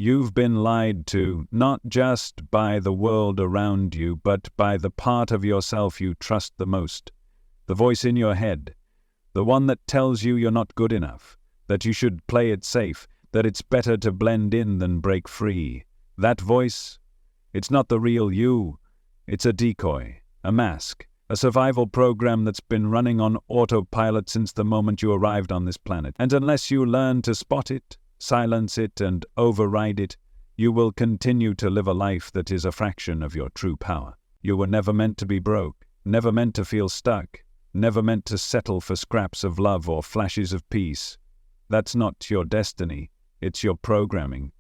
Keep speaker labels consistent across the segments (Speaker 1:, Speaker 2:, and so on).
Speaker 1: You've been lied to, not just by the world around you, but by the part of yourself you trust the most. The voice in your head, the one that tells you you're not good enough, that you should play it safe, that it's better to blend in than break free. That voice, it's not the real you. It's a decoy, a mask, a survival program that's been running on autopilot since the moment you arrived on this planet. And unless you learn to spot it, silence it, and override it, you will continue to live a life that is a fraction of your true power. You were never meant to be broke, never meant to feel stuck, never meant to settle for scraps of love or flashes of peace. That's not your destiny, it's your programming.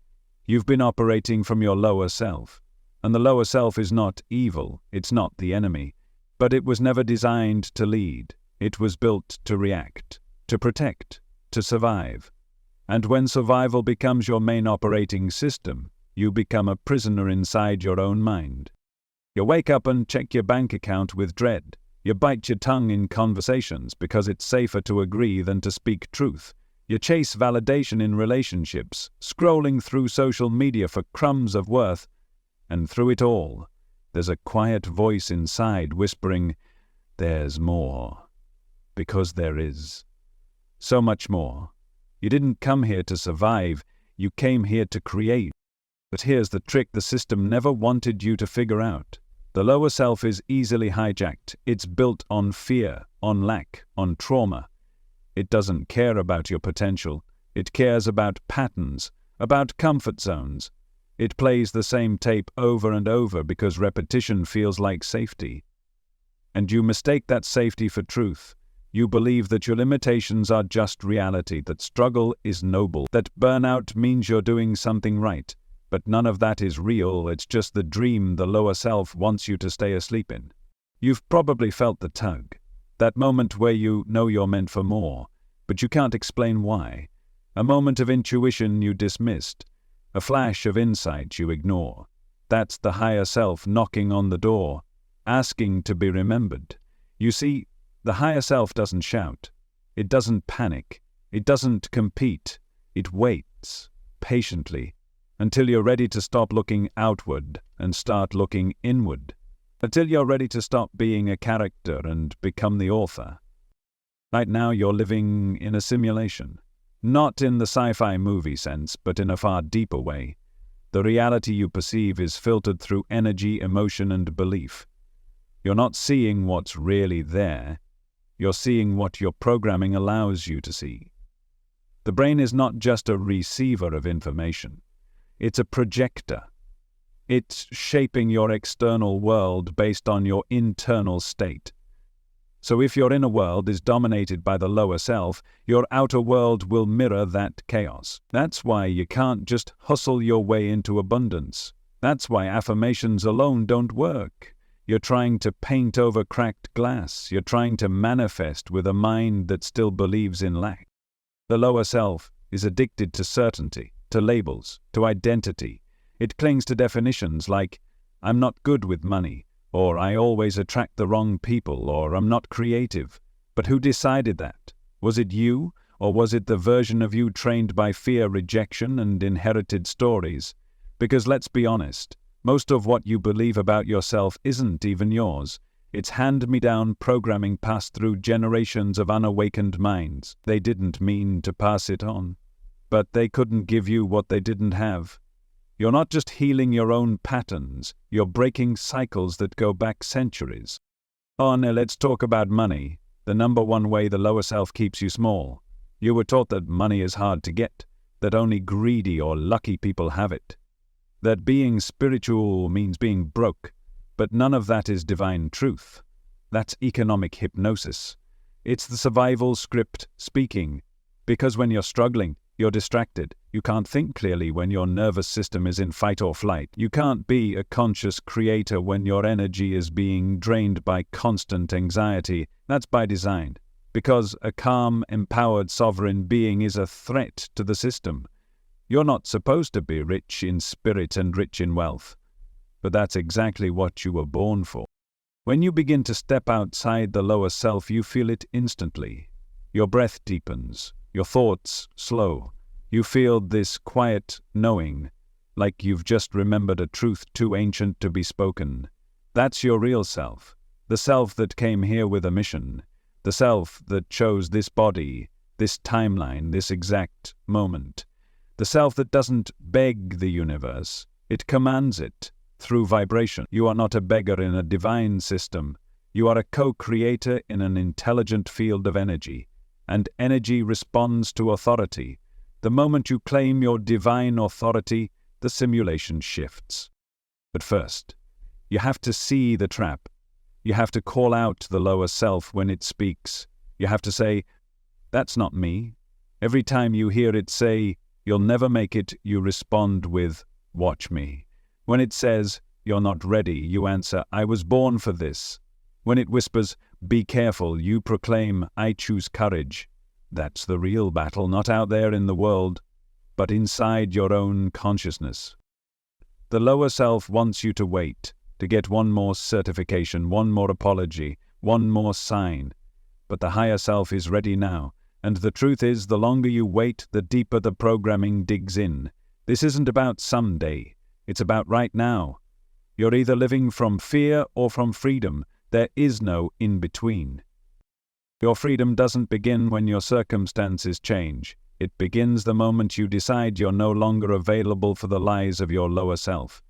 Speaker 1: You've been operating from your lower self, and the lower self is not evil, it's not the enemy, but it was never designed to lead. It was built to react, to protect, to survive. And when survival becomes your main operating system, you become a prisoner inside your own mind. You wake up and check your bank account with dread. You bite your tongue in conversations because it's safer to agree than to speak truth. You chase validation in relationships, scrolling through social media for crumbs of worth. And through it all, there's a quiet voice inside whispering, "There's more." Because there is. So much more. You didn't come here to survive, you came here to create. But here's the trick the system never wanted you to figure out. The lower self is easily hijacked. It's built on fear, on lack, on trauma. It doesn't care about your potential. It cares about patterns, about comfort zones. It plays the same tape over and over because repetition feels like safety. And you mistake that safety for truth. You believe that your limitations are just reality, that struggle is noble, that burnout means you're doing something right. But none of that is real, it's just the dream the lower self wants you to stay asleep in. You've probably felt the tug, that moment where you know you're meant for more, but you can't explain why. A moment of intuition you dismissed, a flash of insight you ignore. That's the higher self knocking on the door, asking to be remembered. You see, the higher self doesn't shout. It doesn't panic. It doesn't compete. It waits, patiently, until you're ready to stop looking outward and start looking inward. Until you're ready to stop being a character and become the author. Right now you're living in a simulation. Not in the sci-fi movie sense, but in a far deeper way. The reality you perceive is filtered through energy, emotion, and belief. You're not seeing what's really there. You're seeing what your programming allows you to see. The brain is not just a receiver of information. It's a projector. It's shaping your external world based on your internal state. So if your inner world is dominated by the lower self, your outer world will mirror that chaos. That's why you can't just hustle your way into abundance. That's why affirmations alone don't work. You're trying to paint over cracked glass. You're trying to manifest with a mind that still believes in lack. The lower self is addicted to certainty, to labels, to identity. It clings to definitions like, "I'm not good with money," or "I always attract the wrong people," or "I'm not creative." But who decided that? Was it you, or was it the version of you trained by fear, rejection, and inherited stories? Because let's be honest, most of what you believe about yourself isn't even yours. It's hand-me-down programming passed through generations of unawakened minds. They didn't mean to pass it on, but they couldn't give you what they didn't have. You're not just healing your own patterns, you're breaking cycles that go back centuries. Oh, now let's talk about money, the number one way the lower self keeps you small. You were taught that money is hard to get, that only greedy or lucky people have it. That being spiritual means being broke, but none of that is divine truth. That's economic hypnosis. It's the survival script speaking. Because when you're struggling, you're distracted. You can't think clearly when your nervous system is in fight or flight. You can't be a conscious creator when your energy is being drained by constant anxiety. That's by design. Because a calm, empowered, sovereign being is a threat to the system. You're not supposed to be rich in spirit and rich in wealth, but that's exactly what you were born for. When you begin to step outside the lower self, you feel it instantly. Your breath deepens, your thoughts slow. You feel this quiet knowing, like you've just remembered a truth too ancient to be spoken. That's your real self, the self that came here with a mission, the self that chose this body, this timeline, this exact moment, the self that doesn't beg the universe, it commands it through vibration. You are not a beggar in a divine system. You are a co-creator in an intelligent field of energy, and energy responds to authority. The moment you claim your divine authority, the simulation shifts. But first, you have to see the trap. You have to call out the lower self when it speaks. You have to say, "That's not me." Every time you hear it say, "You'll never make it," you respond with, "Watch me." When it says, "You're not ready," you answer, "I was born for this." When it whispers, "Be careful," you proclaim, "I choose courage." That's the real battle, not out there in the world, but inside your own consciousness. The lower self wants you to wait, to get one more certification, one more apology, one more sign. But the higher self is ready now, and the truth is, the longer you wait, the deeper the programming digs in. This isn't about someday, it's about right now. You're either living from fear or from freedom. There is no in-between. Your freedom doesn't begin when your circumstances change. It begins the moment you decide you're no longer available for the lies of your lower self.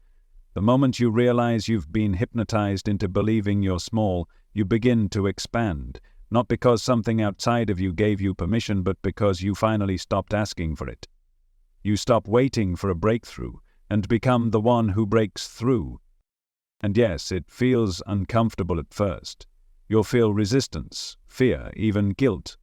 Speaker 1: The moment you realize you've been hypnotized into believing you're small, you begin to expand, not because something outside of you gave you permission, but because you finally stopped asking for it. You stop waiting for a breakthrough and become the one who breaks through. And yes, it feels uncomfortable at first. You'll feel resistance, fear, even guilt.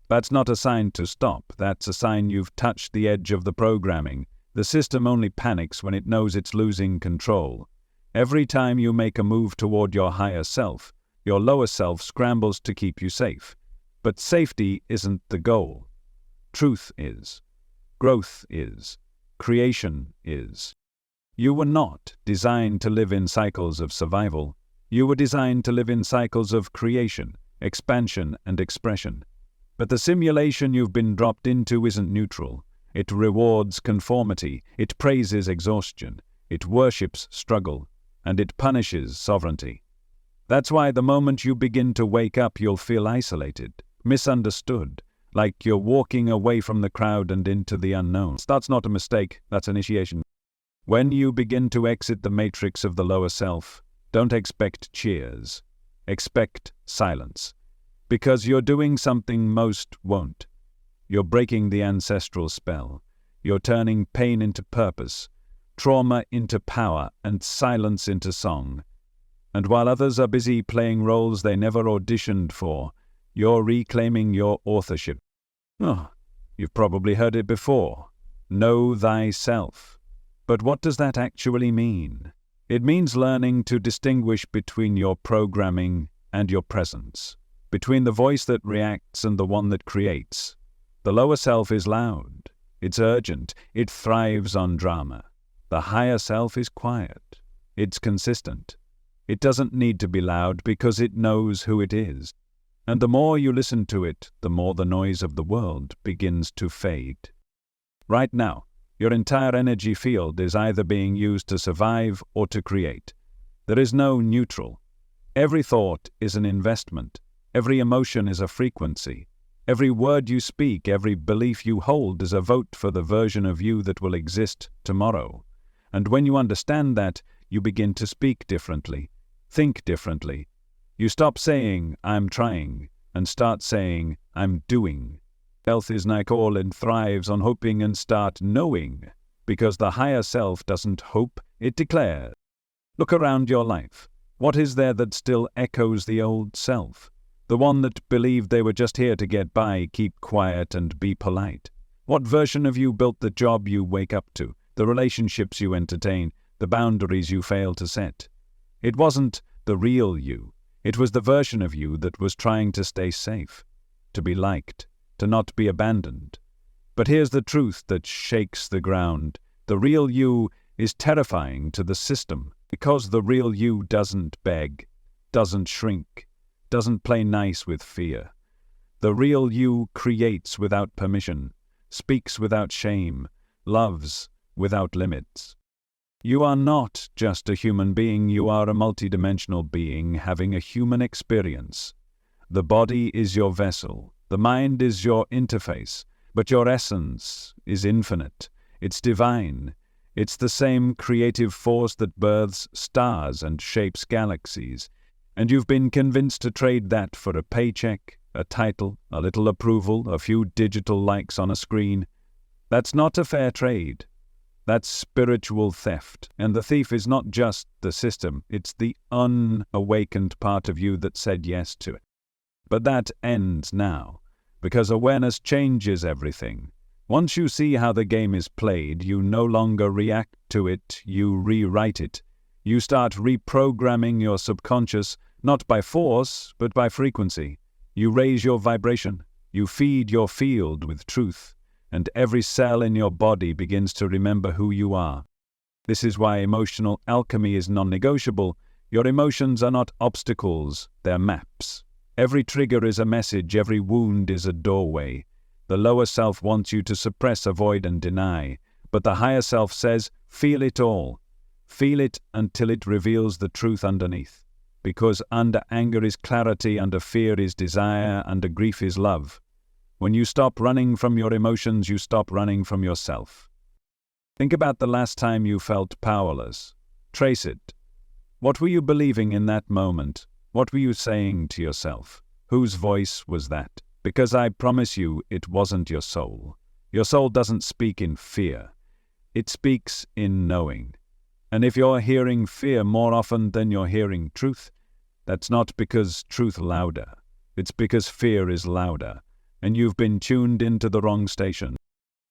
Speaker 1: That's not a sign to stop. That's a sign you've touched the edge of the programming. The system only panics when it knows it's losing control. Every time you make a move toward your higher self, your lower self scrambles to keep you safe. But safety isn't the goal. Truth is. Growth is. Creation is. You were not designed to live in cycles of survival. You were designed to live in cycles of creation, expansion, and expression. But the simulation you've been dropped into isn't neutral. It rewards conformity, it praises exhaustion, it worships struggle, and it punishes sovereignty. That's why the moment you begin to wake up, you'll feel isolated, misunderstood, like you're walking away from the crowd and into the unknown. That's not a mistake, that's initiation. When you begin to exit the matrix of the lower self, don't expect cheers. Expect silence. Because you're doing something most won't. You're breaking the ancestral spell. You're turning pain into purpose, trauma into power, and silence into song. And while others are busy playing roles they never auditioned for, you're reclaiming your authorship. Oh, you've probably heard it before. Know thyself. But what does that actually mean? It means learning to distinguish between your programming and your presence, between the voice that reacts and the one that creates. The lower self is loud, it's urgent, it thrives on drama. The higher self is quiet, it's consistent. It doesn't need to be loud because it knows who it is. And the more you listen to it, the more the noise of the world begins to fade. Right now, your entire energy field is either being used to survive or to create. There is no neutral. Every thought is an investment. Every emotion is a frequency. Every word you speak, every belief you hold is a vote for the version of you that will exist tomorrow. And when you understand that, you begin to speak differently, think differently. You stop saying, "I'm trying," and start saying, "I'm doing." Health is like all and thrives on hoping and start knowing, because the higher self doesn't hope, it declares. Look around your life. What is there that still echoes the old self? The one that believed they were just here to get by, keep quiet, and be polite. What version of you built the job you wake up to, the relationships you entertain, the boundaries you fail to set? It wasn't the real you. It was the version of you that was trying to stay safe, to be liked, to not be abandoned. But here's the truth that shakes the ground. The real you is terrifying to the system, because the real you doesn't beg, doesn't shrink, doesn't play nice with fear. The real you creates without permission, speaks without shame, loves without limits. You are not just a human being, you are a multidimensional being having a human experience. The body is your vessel, the mind is your interface, but your essence is infinite, it's divine. It's the same creative force that births stars and shapes galaxies, and you've been convinced to trade that for a paycheck, a title, a little approval, a few digital likes on a screen. That's not a fair trade. That's spiritual theft, and the thief is not just the system, it's the unawakened part of you that said yes to it. But that ends now, because awareness changes everything. Once you see how the game is played, you no longer react to it, you rewrite it. You start reprogramming your subconscious, not by force, but by frequency. You raise your vibration, you feed your field with truth, and every cell in your body begins to remember who you are. This is why emotional alchemy is non-negotiable. Your emotions are not obstacles, they're maps. Every trigger is a message, every wound is a doorway. The lower self wants you to suppress, avoid, and deny, but the higher self says, feel it all. Feel it until it reveals the truth underneath. Because under anger is clarity, under fear is desire, under grief is love. When you stop running from your emotions, you stop running from yourself. Think about the last time you felt powerless. Trace it. What were you believing in that moment? What were you saying to yourself? Whose voice was that? Because I promise you, it wasn't your soul. Your soul doesn't speak in fear. It speaks in knowing. And if you're hearing fear more often than you're hearing truth, that's not because truth louder. It's because fear is louder, and you've been tuned into the wrong station.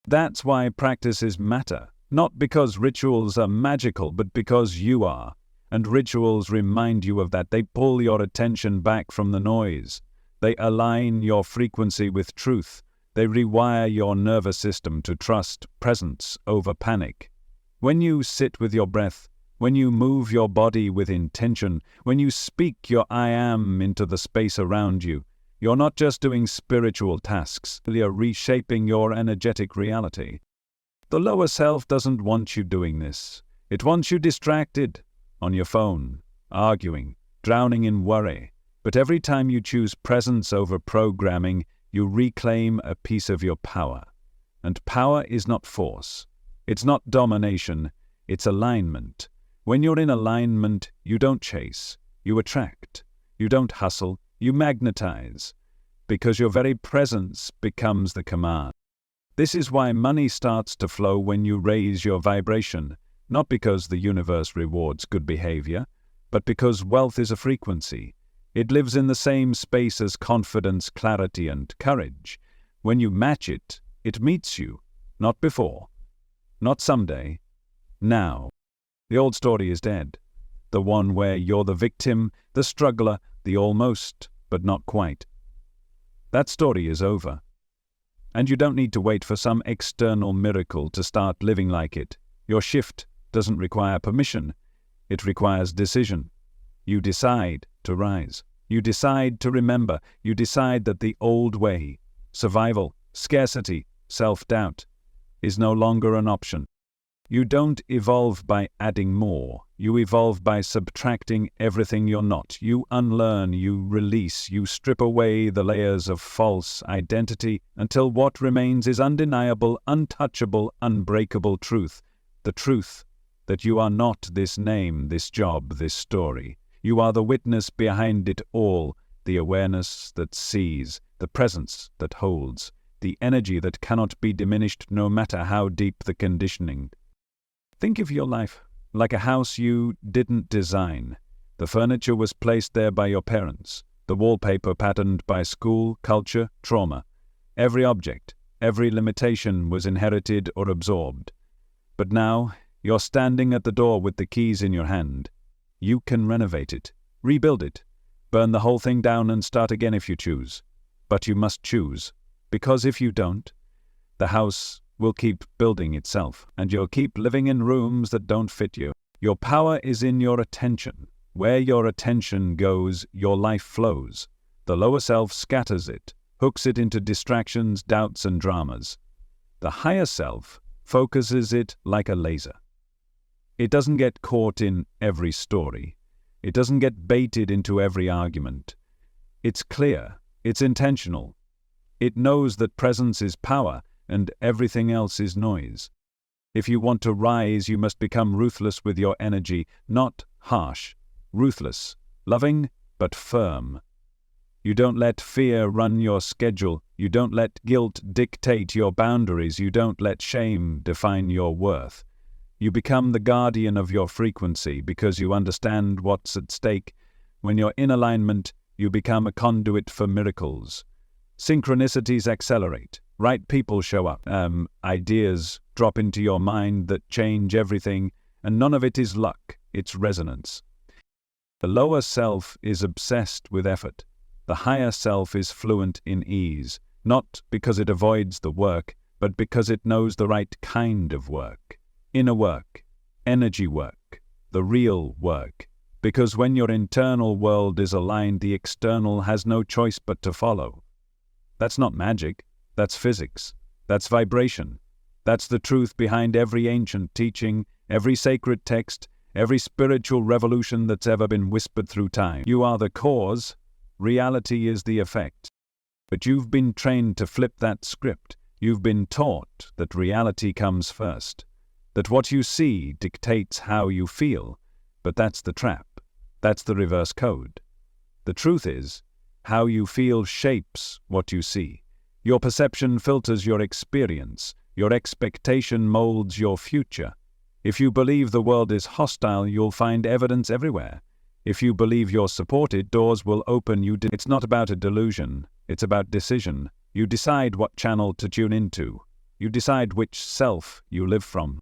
Speaker 1: That's why practices matter. Not because rituals are magical, but because you are. And rituals remind you of that. They pull your attention back from the noise. They align your frequency with truth. They rewire your nervous system to trust presence over panic. When you sit with your breath, when you move your body with intention, when you speak your I am into the space around you, you're not just doing spiritual tasks, you're reshaping your energetic reality. The lower self doesn't want you doing this. It wants you distracted, on your phone, arguing, drowning in worry. But every time you choose presence over programming, you reclaim a piece of your power. And power is not force. It's not domination. It's alignment. When you're in alignment, you don't chase. You attract. You don't hustle. You magnetize. Because your very presence becomes the command. This is why money starts to flow when you raise your vibration. Not because the universe rewards good behavior, but because wealth is a frequency. It lives in the same space as confidence, clarity, and courage. When you match it, it meets you. Not before. Not someday. Now. The old story is dead. The one where you're the victim, the struggler, the almost, but not quite. That story is over. And you don't need to wait for some external miracle to start living like it. Your shift doesn't require permission. It requires decision. You decide to rise. You decide to remember. You decide that the old way, survival, scarcity, self-doubt, is no longer an option. You don't evolve by adding more. You evolve by subtracting everything you're not. You unlearn, you release, you strip away the layers of false identity until what remains is undeniable, untouchable, unbreakable truth. The truth that you are not this name, this job, this story. You are the witness behind it all, the awareness that sees, the presence that holds, the energy that cannot be diminished no matter how deep the conditioning. Think of your life like a house you didn't design. The furniture was placed there by your parents, the wallpaper patterned by school, culture, trauma. Every object, every limitation was inherited or absorbed. But now, you're standing at the door with the keys in your hand. You can renovate it, rebuild it, burn the whole thing down and start again if you choose. But you must choose, because if you don't, the house will keep building itself, and you'll keep living in rooms that don't fit you. Your power is in your attention. Where your attention goes, your life flows. The lower self scatters it, hooks it into distractions, doubts, and dramas. The higher self focuses it like a laser. It doesn't get caught in every story. It doesn't get baited into every argument. It's clear. It's intentional. It knows that presence is power and everything else is noise. If you want to rise, you must become ruthless with your energy, not harsh. Ruthless, loving, but firm. You don't let fear run your schedule. You don't let guilt dictate your boundaries. You don't let shame define your worth. You become the guardian of your frequency because you understand what's at stake. When you're in alignment, you become a conduit for miracles. Synchronicities accelerate. Right people show up. Ideas drop into your mind that change everything, and none of it is luck. It's resonance. The lower self is obsessed with effort. The higher self is fluent in ease, not because it avoids the work, but because it knows the right kind of work. Inner work, energy work, the real work. Because when your internal world is aligned, the external has no choice but to follow. That's not magic, that's physics, that's vibration. That's the truth behind every ancient teaching, every sacred text, every spiritual revolution that's ever been whispered through time. You are the cause, reality is the effect. But you've been trained to flip that script. You've been taught that reality comes first, that what you see dictates how you feel. But that's the trap. That's the reverse code. The truth is, how you feel shapes what you see. Your perception filters your experience. Your expectation molds your future. If you believe the world is hostile, you'll find evidence everywhere. If you believe you're supported, doors will open. It's not about a delusion. It's about decision. You decide what channel to tune into. You decide which self you live from.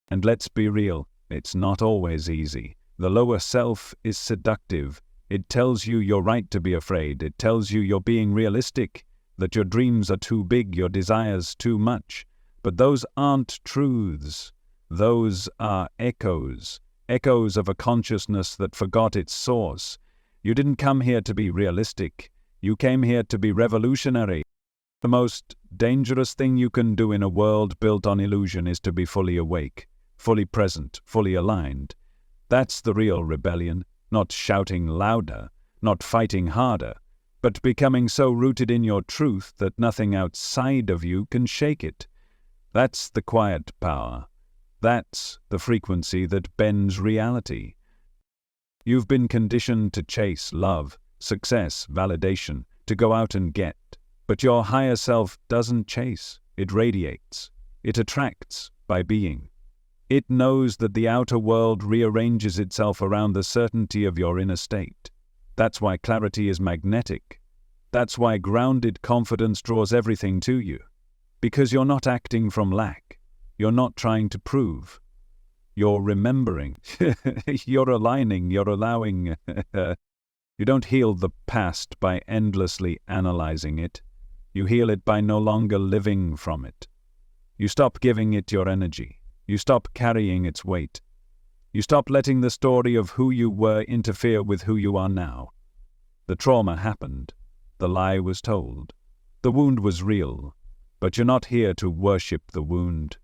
Speaker 1: And let's be real, it's not always easy. The lower self is seductive. It tells you you're right to be afraid. It tells you you're being realistic, that your dreams are too big, your desires too much. But those aren't truths. Those are echoes. Echoes of a consciousness that forgot its source. You didn't come here to be realistic. You came here to be revolutionary. The most dangerous thing you can do in a world built on illusion is to be fully awake, fully present, fully aligned. That's the real rebellion, not shouting louder, not fighting harder, but becoming so rooted in your truth that nothing outside of you can shake it. That's the quiet power. That's the frequency that bends reality. You've been conditioned to chase love, success, validation, to go out and get. But your higher self doesn't chase. It radiates. It attracts by being. It knows that the outer world rearranges itself around the certainty of your inner state. That's why clarity is magnetic. That's why grounded confidence draws everything to you. Because you're not acting from lack. You're not trying to prove. You're remembering. You're aligning. You're allowing. You don't heal the past by endlessly analyzing it. You heal it by no longer living from it. You stop giving it your energy. You stop carrying its weight. You stop letting the story of who you were interfere with who you are now. The trauma happened. The lie was told. The wound was real. But you're not here to worship the wound.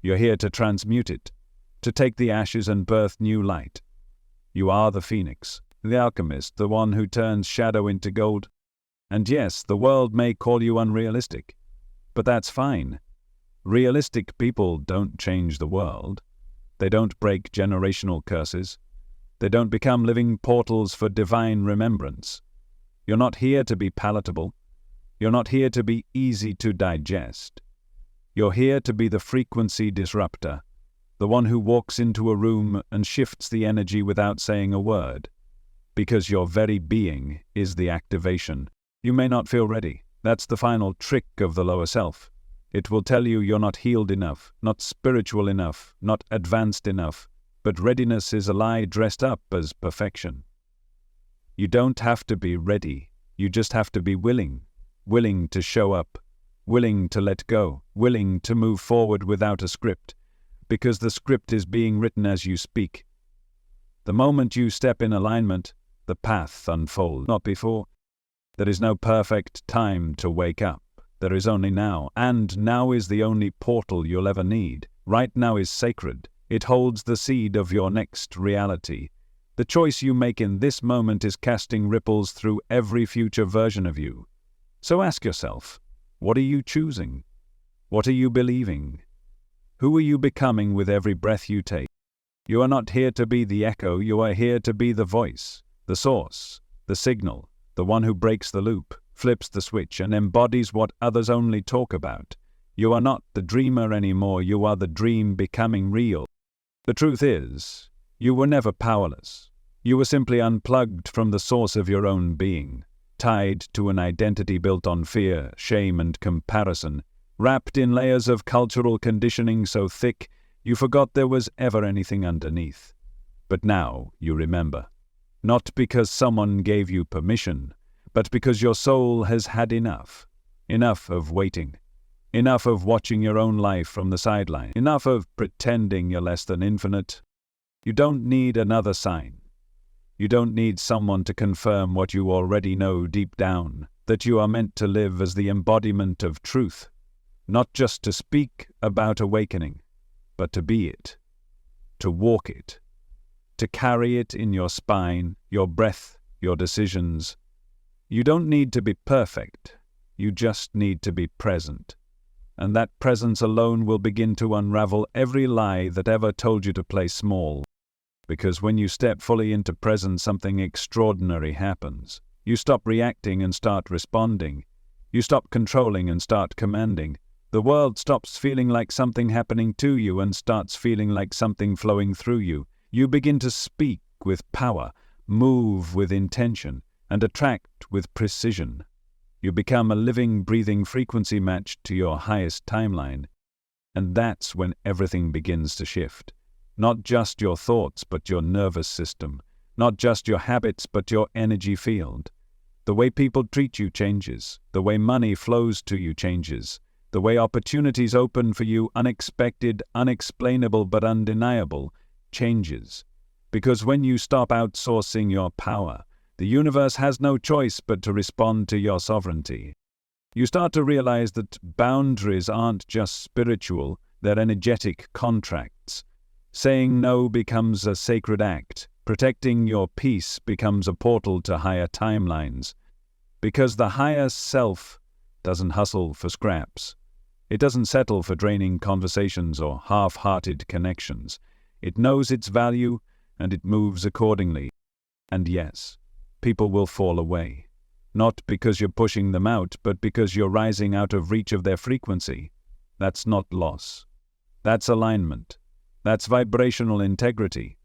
Speaker 1: You're here to transmute it, to take the ashes and birth new light. You are the phoenix, the alchemist, the one who turns shadow into gold. And yes, the world may call you unrealistic, but that's fine. Realistic people don't change the world. They don't break generational curses. They don't become living portals for divine remembrance. You're not here to be palatable. You're not here to be easy to digest. You're here to be the frequency disruptor, the one who walks into a room and shifts the energy without saying a word. Because your very being is the activation. You may not feel ready. That's the final trick of the lower self. It will tell you you're not healed enough, not spiritual enough, not advanced enough. But readiness is a lie dressed up as perfection. You don't have to be ready. You just have to be willing. Willing to show up. Willing to let go. Willing to move forward without a script. Because the script is being written as you speak. The moment you step in alignment, the path unfolds. Not before. There is no perfect time to wake up. There is only now. And now is the only portal you'll ever need. Right now is sacred. It holds the seed of your next reality. The choice you make in this moment is casting ripples through every future version of you. So ask yourself, what are you choosing? What are you believing? Who are you becoming with every breath you take? You are not here to be the echo, you are here to be the voice, the source, the signal, the one who breaks the loop, flips the switch, and embodies what others only talk about. You are not the dreamer anymore, you are the dream becoming real. The truth is, you were never powerless. You were simply unplugged from the source of your own being, tied to an identity built on fear, shame, and comparison, wrapped in layers of cultural conditioning so thick you forgot there was ever anything underneath. But now you remember. Not because someone gave you permission, but because your soul has had enough. Enough of waiting. Enough of watching your own life from the sideline. Enough of pretending you're less than infinite. You don't need another sign. You don't need someone to confirm what you already know deep down, that you are meant to live as the embodiment of truth. Not just to speak about awakening, but to be it. To walk it. To carry it in your spine, your breath, your decisions. You don't need to be perfect. You just need to be present. And that presence alone will begin to unravel every lie that ever told you to play small. Because when you step fully into presence, something extraordinary happens. You stop reacting and start responding. You stop controlling and start commanding. The world stops feeling like something happening to you and starts feeling like something flowing through you. You begin to speak with power, move with intention, and attract with precision. You become a living, breathing frequency matched to your highest timeline. And that's when everything begins to shift. Not just your thoughts, but your nervous system. Not just your habits, but your energy field. The way people treat you changes. The way money flows to you changes. The way opportunities open for you, unexpected, unexplainable, but undeniable, changes. Because when you stop outsourcing your power, the universe has no choice but to respond to your sovereignty. You start to realize that boundaries aren't just spiritual, they're energetic contracts. Saying no becomes a sacred act. Protecting your peace becomes a portal to higher timelines. Because the higher self doesn't hustle for scraps. It doesn't settle for draining conversations or half-hearted connections. It knows its value, and it moves accordingly. And yes, people will fall away. Not because you're pushing them out, but because you're rising out of reach of their frequency. That's not loss. That's alignment. That's vibrational integrity.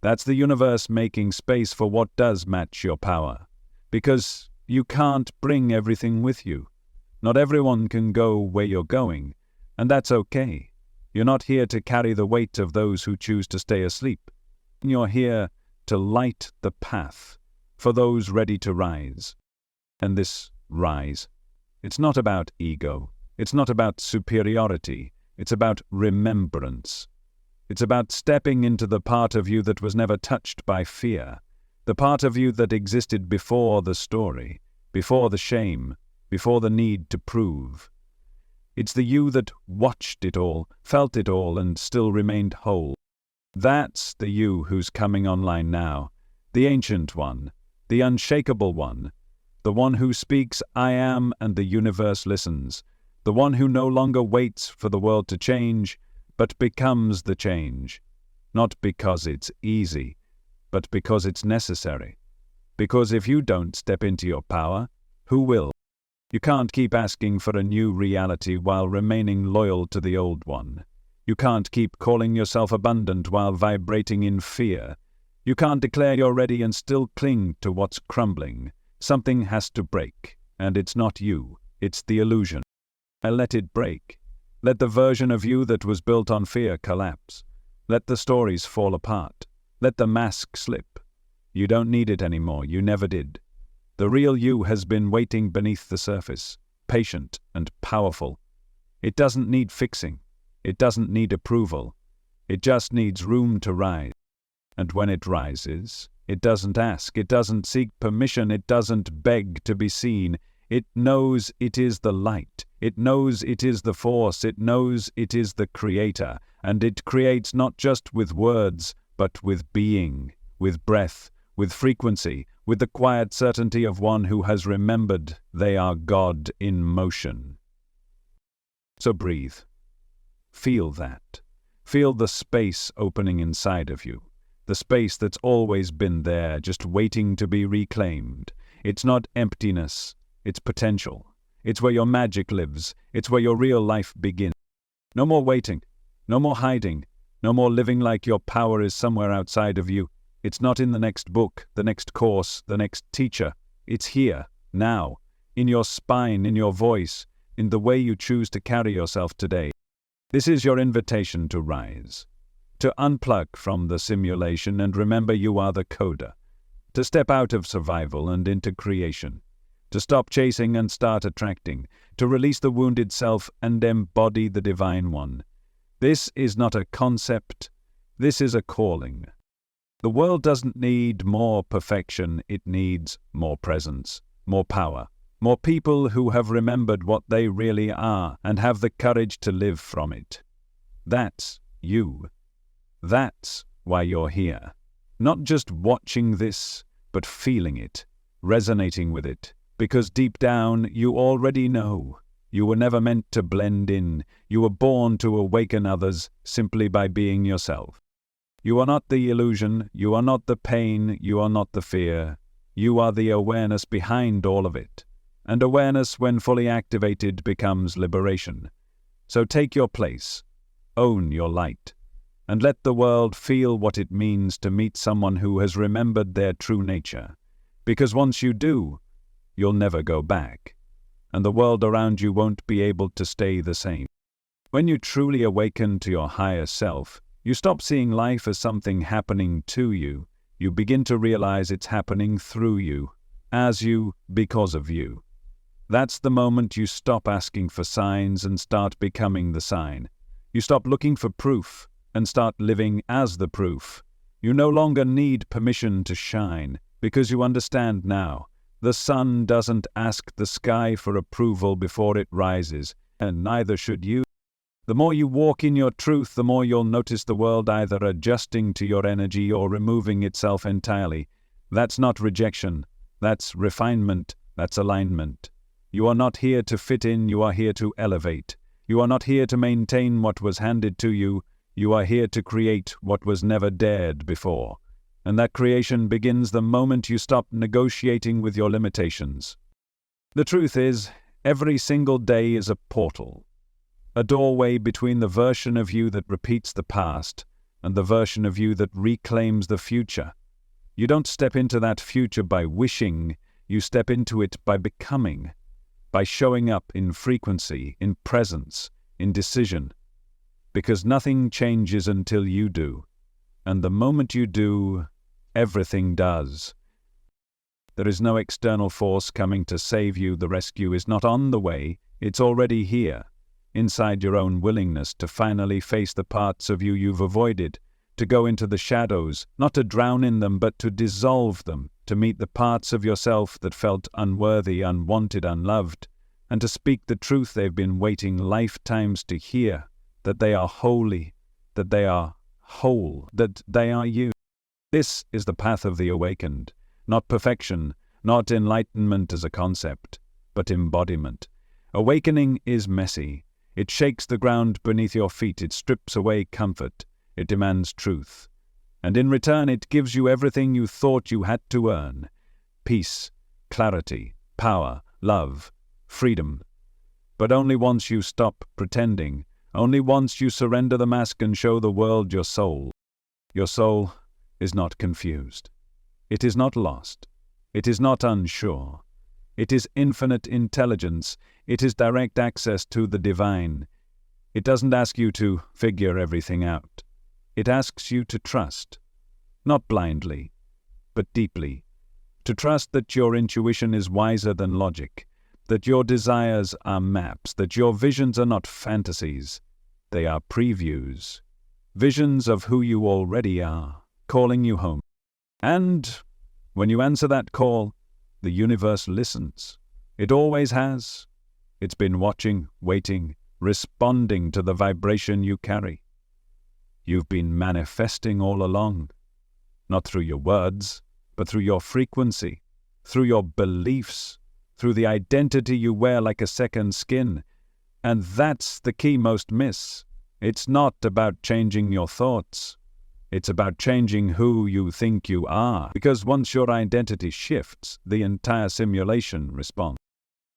Speaker 1: That's the universe making space for what does match your power. Because you can't bring everything with you. Not everyone can go where you're going, and that's okay. You're not here to carry the weight of those who choose to stay asleep. You're here to light the path for those ready to rise. And this rise, it's not about ego. It's not about superiority. It's about remembrance. It's about stepping into the part of you that was never touched by fear, the part of you that existed before the story, before the shame, before the need to prove. It's the you that watched it all, felt it all, and still remained whole. That's the you who's coming online now, the ancient one, the unshakable one, the one who speaks I am and the universe listens, the one who no longer waits for the world to change, but becomes the change, not because it's easy, but because it's necessary. Because if you don't step into your power, who will? You can't keep asking for a new reality while remaining loyal to the old one. You can't keep calling yourself abundant while vibrating in fear. You can't declare you're ready and still cling to what's crumbling. Something has to break, and it's not you, it's the illusion. Let it break. Let the version of you that was built on fear collapse. Let the stories fall apart. Let the mask slip. You don't need it anymore, you never did. The real you has been waiting beneath the surface, patient and powerful. It doesn't need fixing. It doesn't need approval. It just needs room to rise. And when it rises, it doesn't ask, it doesn't seek permission, it doesn't beg to be seen. It knows it is the light. It knows it is the force, it knows it is the creator, and it creates not just with words, but with being, with breath, with frequency, with the quiet certainty of one who has remembered they are God in motion. So breathe. Feel that. Feel the space opening inside of you. The space that's always been there, just waiting to be reclaimed. It's not emptiness, it's potential. It's where your magic lives. It's where your real life begins. No more waiting. No more hiding. No more living like your power is somewhere outside of you. It's not in the next book, the next course, the next teacher. It's here, now, in your spine, in your voice, in the way you choose to carry yourself today. This is your invitation to rise, to unplug from the simulation and remember you are the coder, to step out of survival and into creation, to stop chasing and start attracting, to release the wounded self and embody the divine one. This is not a concept, this is a calling. The world doesn't need more perfection, it needs more presence, more power, more people who have remembered what they really are and have the courage to live from it. That's you. That's why you're here. Not just watching this, but feeling it, resonating with it, because deep down you already know. You were never meant to blend in. You were born to awaken others simply by being yourself. You are not the illusion, you are not the pain, you are not the fear. You are the awareness behind all of it. And awareness, when fully activated, becomes liberation. So take your place, own your light, and let the world feel what it means to meet someone who has remembered their true nature. Because once you do, you'll never go back, and the world around you won't be able to stay the same. When you truly awaken to your higher self, you stop seeing life as something happening to you. You begin to realize it's happening through you, as you, because of you. That's the moment you stop asking for signs and start becoming the sign. You stop looking for proof and start living as the proof. You no longer need permission to shine, because you understand now. The sun doesn't ask the sky for approval before it rises, and neither should you. The more you walk in your truth, the more you'll notice the world either adjusting to your energy or removing itself entirely. That's not rejection. That's refinement. That's alignment. You are not here to fit in, you are here to elevate. You are not here to maintain what was handed to you. You are here to create what was never dared before. And that creation begins the moment you stop negotiating with your limitations. The truth is, every single day is a portal. A doorway between the version of you that repeats the past and the version of you that reclaims the future. You don't step into that future by wishing, you step into it by becoming, by showing up in frequency, in presence, in decision. Because nothing changes until you do, and the moment you do, everything does. There is no external force coming to save you. The rescue is not on the way, it's already here. Inside your own willingness to finally face the parts of you you've avoided, to go into the shadows, not to drown in them, but to dissolve them, to meet the parts of yourself that felt unworthy, unwanted, unloved, and to speak the truth they've been waiting lifetimes to hear, that they are holy, that they are whole, that they are you. This is the path of the awakened, not perfection, not enlightenment as a concept, but embodiment. Awakening is messy. It shakes the ground beneath your feet, it strips away comfort, it demands truth. And in return it gives you everything you thought you had to earn. Peace, clarity, power, love, freedom. But only once you stop pretending, only once you surrender the mask and show the world your soul. Your soul is not confused. It is not lost. It is not unsure. It is infinite intelligence. It is direct access to the divine. It doesn't ask you to figure everything out. It asks you to trust, not blindly, but deeply. To trust that your intuition is wiser than logic, that your desires are maps, that your visions are not fantasies, they are previews, visions of who you already are, calling you home. And when you answer that call, the universe listens. It always has. It's been watching, waiting, responding to the vibration you carry. You've been manifesting all along, not through your words, but through your frequency, through your beliefs, through the identity you wear like a second skin. And that's the key most miss. It's not about changing your thoughts. It's about changing who you think you are. Because once your identity shifts, the entire simulation responds.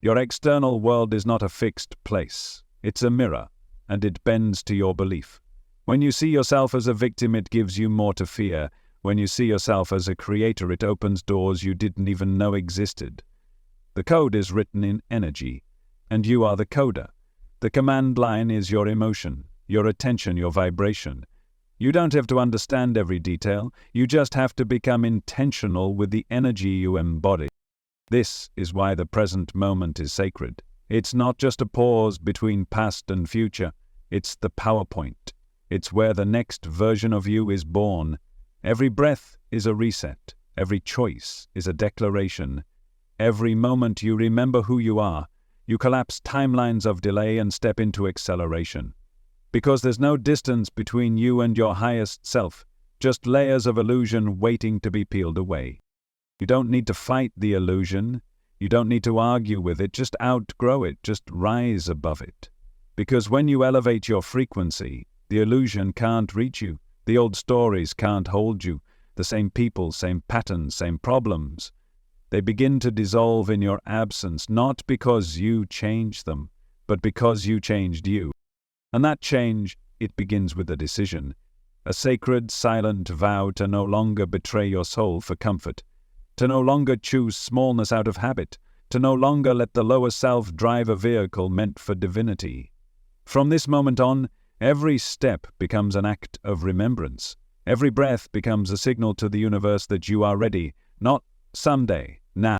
Speaker 1: Your external world is not a fixed place. It's a mirror, and it bends to your belief. When you see yourself as a victim, it gives you more to fear. When you see yourself as a creator, it opens doors you didn't even know existed. The code is written in energy, and you are the coder. The command line is your emotion, your attention, your vibration. You don't have to understand every detail. You just have to become intentional with the energy you embody. This is why the present moment is sacred. It's not just a pause between past and future. It's the PowerPoint. It's where the next version of you is born. Every breath is a reset. Every choice is a declaration. Every moment you remember who you are. You collapse timelines of delay and step into acceleration. Because there's no distance between you and your highest self, just layers of illusion waiting to be peeled away. You don't need to fight the illusion. You don't need to argue with it. Just outgrow it. Just rise above it. Because when you elevate your frequency, the illusion can't reach you. The old stories can't hold you. The same people, same patterns, same problems. They begin to dissolve in your absence, not because you changed them, but because you changed you. And that change, it begins with a decision. A sacred, silent vow to no longer betray your soul for comfort. To no longer choose smallness out of habit. To no longer let the lower self drive a vehicle meant for divinity. From this moment on, every step becomes an act of remembrance. Every breath becomes a signal to the universe that you are ready, not someday, now.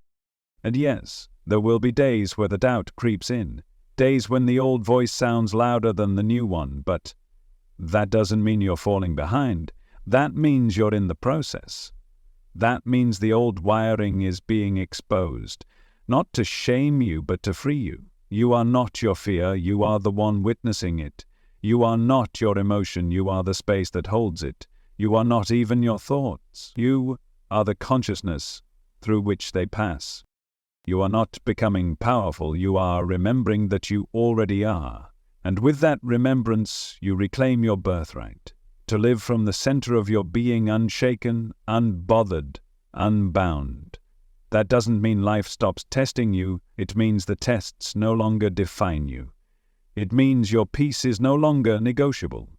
Speaker 1: And yes, there will be days where the doubt creeps in. Days when the old voice sounds louder than the new one, but that doesn't mean you're falling behind. That means you're in the process. That means the old wiring is being exposed, not to shame you, but to free you. You are not your fear, you are the one witnessing it. You are not your emotion, you are the space that holds it. You are not even your thoughts. You are the consciousness through which they pass. You are not becoming powerful, you are remembering that you already are. And with that remembrance, you reclaim your birthright, to live from the center of your being unshaken, unbothered, unbound. That doesn't mean life stops testing you, it means the tests no longer define you. It means your peace is no longer negotiable.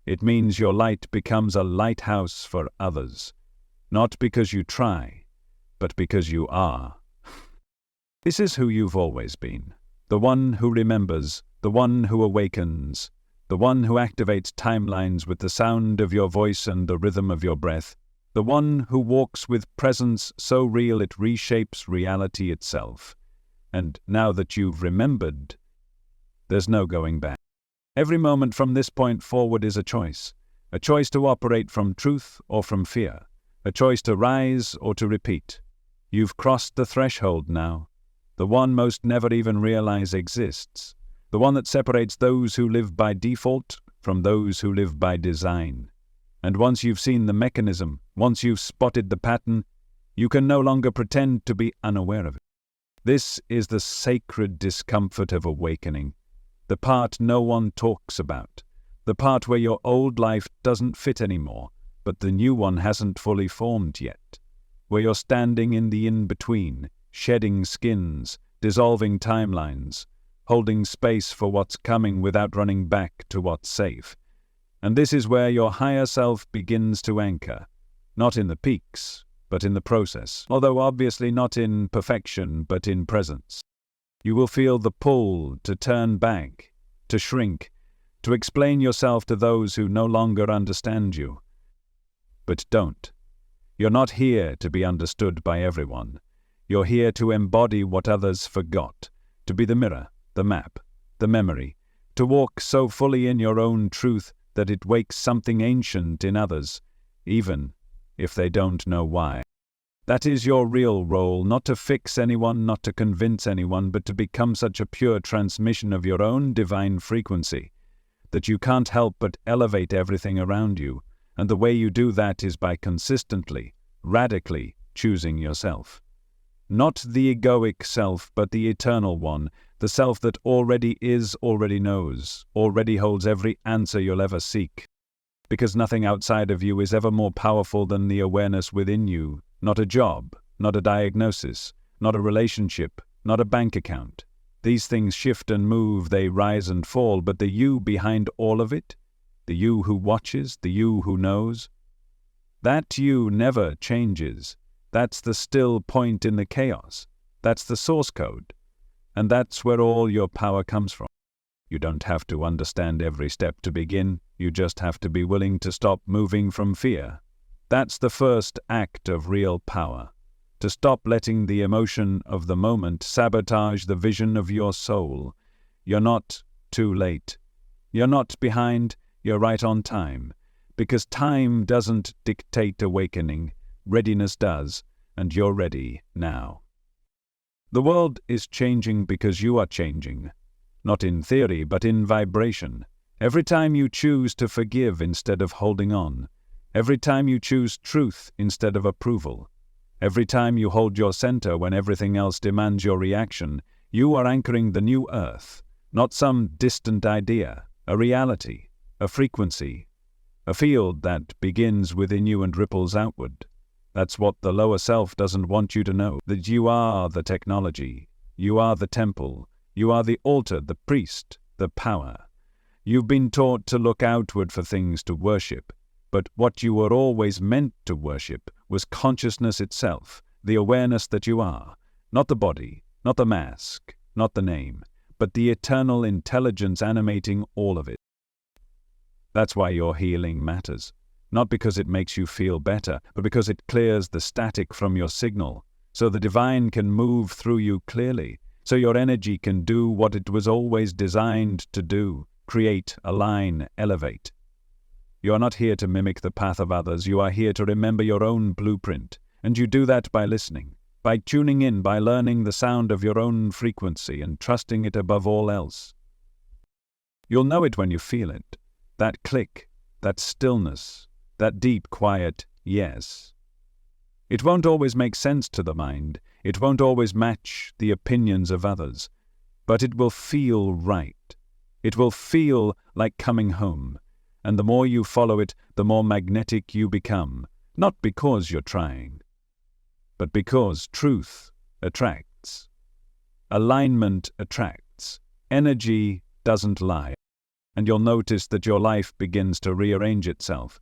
Speaker 1: It means your light becomes a lighthouse for others. Not because you try, but because you are. This is who you've always been. The one who remembers, the one who awakens, the one who activates timelines with the sound of your voice and the rhythm of your breath, the one who walks with presence so real it reshapes reality itself. And now that you've remembered, there's no going back. Every moment from this point forward is a choice to operate from truth or from fear, a choice to rise or to repeat. You've crossed the threshold now, the one most never even realize exists, the one that separates those who live by default from those who live by design. And once you've seen the mechanism, once you've spotted the pattern, you can no longer pretend to be unaware of it. This is the sacred discomfort of awakening, the part no one talks about, the part where your old life doesn't fit anymore, but the new one hasn't fully formed yet, where you're standing in the in-between, shedding skins, dissolving timelines, holding space for what's coming without running back to what's safe. And this is where your higher self begins to anchor, not in the peaks, but in the process, although obviously not in perfection, but in presence. You will feel the pull to turn back, to shrink, to explain yourself to those who no longer understand you. But don't. You're not here to be understood by everyone. You're here to embody what others forgot, to be the mirror, the map, the memory, to walk so fully in your own truth that it wakes something ancient in others, even if they don't know why. That is your real role, not to fix anyone, not to convince anyone, but to become such a pure transmission of your own divine frequency that you can't help but elevate everything around you. And the way you do that is by consistently, radically choosing yourself. Not the egoic self, but the eternal one, the self that already is, already knows, already holds every answer you'll ever seek. Because nothing outside of you is ever more powerful than the awareness within you. Not a job, not a diagnosis, not a relationship, not a bank account. These things shift and move, they rise and fall, but the you behind all of it, the you who watches, the you who knows, that you never changes. That's the still point in the chaos. That's the source code. And that's where all your power comes from. You don't have to understand every step to begin. You just have to be willing to stop moving from fear. That's the first act of real power. To stop letting the emotion of the moment sabotage the vision of your soul. You're not too late. You're not behind. You're right on time. Because time doesn't dictate awakening. Readiness does. And you're ready now. The world is changing because you are changing. Not in theory, but in vibration. Every time you choose to forgive instead of holding on. Every time you choose truth instead of approval. Every time you hold your center when everything else demands your reaction, you are anchoring the new earth. Not some distant idea, a reality, a frequency, a field that begins within you and ripples outward. That's what the lower self doesn't want you to know, that you are the technology, you are the temple, you are the altar, the priest, the power. You've been taught to look outward for things to worship, but what you were always meant to worship was consciousness itself, the awareness that you are, not the body, not the mask, not the name, but the eternal intelligence animating all of it. That's why your healing matters. Not because it makes you feel better, but because it clears the static from your signal, so the divine can move through you clearly, so your energy can do what it was always designed to do, create, align, elevate. You are not here to mimic the path of others, you are here to remember your own blueprint, and you do that by listening, by tuning in, by learning the sound of your own frequency and trusting it above all else. You'll know it when you feel it, that click, that stillness, that deep, quiet yes. It won't always make sense to the mind, it won't always match the opinions of others, but it will feel right. It will feel like coming home, and the more you follow it, the more magnetic you become, not because you're trying, but because truth attracts. Alignment attracts. Energy doesn't lie, and you'll notice that your life begins to rearrange itself.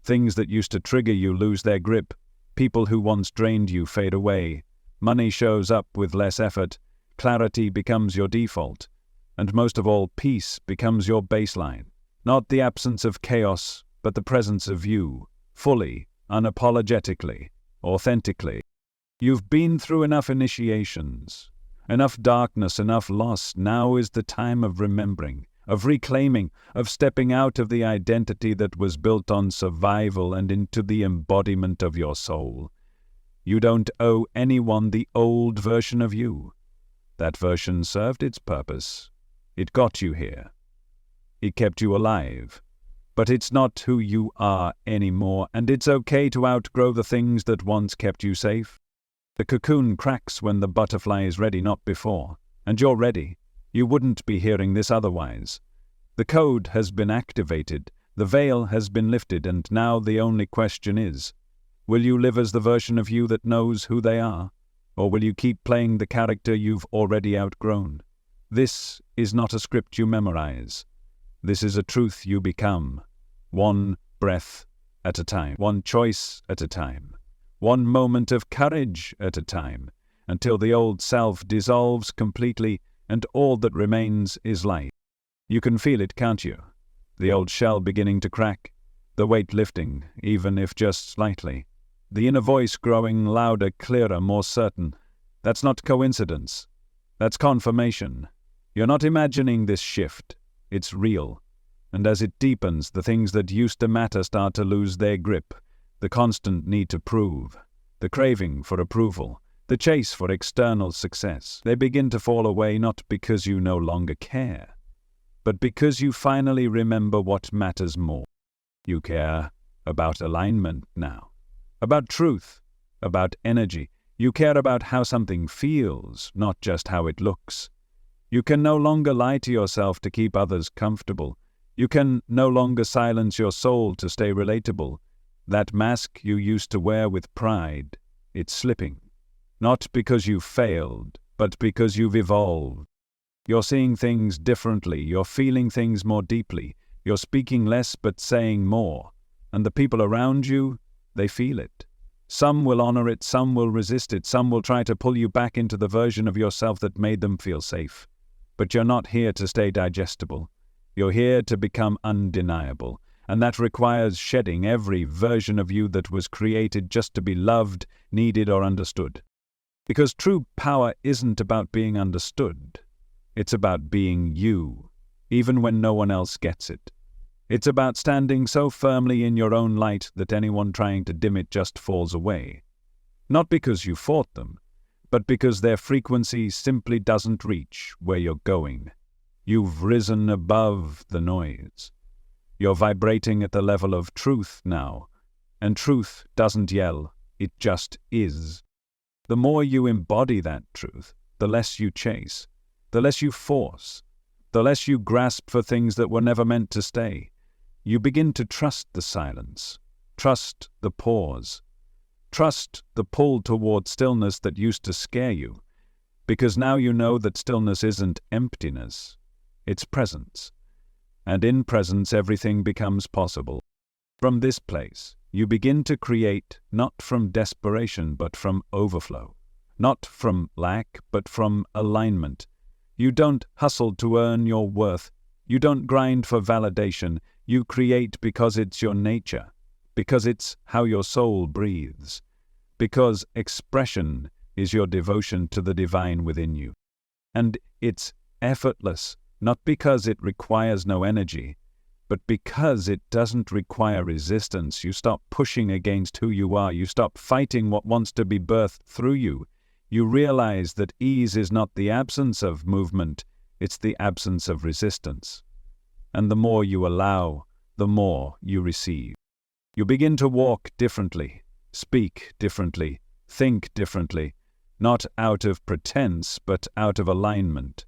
Speaker 1: Things that used to trigger you lose their grip. People who once drained you fade away. Money shows up with less effort. Clarity becomes your default. And most of all, peace becomes your baseline. Not the absence of chaos, but the presence of you, fully, unapologetically, authentically. You've been through enough initiations, enough darkness, enough loss. Now is the time of remembering, of reclaiming, of stepping out of the identity that was built on survival and into the embodiment of your soul. You don't owe anyone the old version of you. That version served its purpose. It got you here. It kept you alive. But it's not who you are anymore, and it's okay to outgrow the things that once kept you safe. The cocoon cracks when the butterfly is ready, not before. And you're ready. You wouldn't be hearing this otherwise. The code has been activated, the veil has been lifted, and now the only question is, will you live as the version of you that knows who they are? Or will you keep playing the character you've already outgrown? This is not a script you memorize. This is a truth you become. One breath at a time, one choice at a time, one moment of courage at a time, until the old self dissolves completely and all that remains is light. You can feel it, can't you? The old shell beginning to crack, the weight lifting, even if just slightly. The inner voice growing louder, clearer, more certain. That's not coincidence. That's confirmation. You're not imagining this shift. It's real. And as it deepens, the things that used to matter start to lose their grip. The constant need to prove. the craving for approval, the chase for external success, they begin to fall away not because you no longer care, but because you finally remember what matters more. You care about alignment now, about truth, about energy. You care about how something feels, not just how it looks. You can no longer lie to yourself to keep others comfortable. You can no longer silence your soul to stay relatable. That mask you used to wear with pride, it's slipping. Not because you've failed, but because you've evolved. You're seeing things differently, you're feeling things more deeply, you're speaking less but saying more. And the people around you, they feel it. Some will honor it, some will resist it, some will try to pull you back into the version of yourself that made them feel safe. But you're not here to stay digestible. You're here to become undeniable. And that requires shedding every version of you that was created just to be loved, needed, or understood. Because true power isn't about being understood. It's about being you, even when no one else gets it. It's about standing so firmly in your own light that anyone trying to dim it just falls away. Not because you fought them, but because their frequency simply doesn't reach where you're going. You've risen above the noise. You're vibrating at the level of truth now, and truth doesn't yell, it just is. The more you embody that truth, the less you chase, the less you force, the less you grasp for things that were never meant to stay. You begin to trust the silence, trust the pause, trust the pull toward stillness that used to scare you, because now you know that stillness isn't emptiness, it's presence. And in presence everything becomes possible. From this place, you begin to create not from desperation but from overflow, not from lack but from alignment. You don't hustle to earn your worth, you don't grind for validation, you create because it's your nature, because it's how your soul breathes, because expression is your devotion to the divine within you. And it's effortless. Not because it requires no energy, but because it doesn't require resistance. You stop pushing against who you are. You stop fighting what wants to be birthed through you. You realize that ease is not the absence of movement, it's the absence of resistance. And the more you allow, the more you receive. You begin to walk differently, speak differently, think differently, not out of pretense, but out of alignment.